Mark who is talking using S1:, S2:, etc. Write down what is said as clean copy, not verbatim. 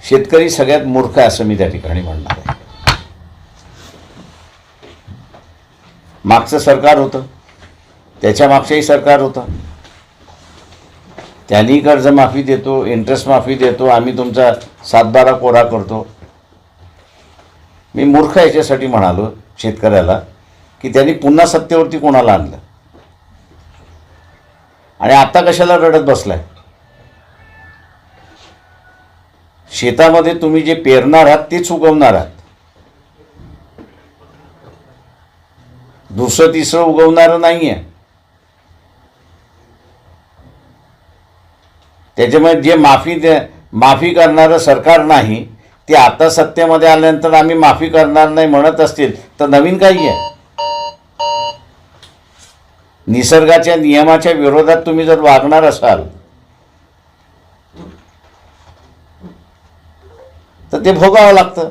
S1: शेतकरी सगळ्यात मूर्ख आहे असं मी त्या ठिकाणी म्हणणार आहे. मागचं सरकार होतं, त्याच्या मागचंही सरकार होतं, त्यांनी कर्जमाफी देतो, इंटरेस्ट माफी देतो, आम्ही तुमचा 7-12 कोरा करतो. मी मूर्ख याच्यासाठी म्हणालो शेतकऱ्याला की त्यांनी पुन्हा सत्तेवरती कोणाला आणलं आणि आता कशाला रडत बसलाय. शेतामध्ये तुम्ही जे पेरणार आहात तेच उगवणार आहात. दुसरं तिसरं उगवणारं नाही आहे. त्याच्यामुळे जे माफी करणारं सरकार नाही ते आता सत्तेमध्ये आल्यानंतर आम्ही माफी करणार नाही म्हणत असतील तर नवीन काही आहे. निसर्गाच्या नियमाच्या विरोधात तुम्ही जर वागणार असाल तर ते भोगावं लागतं.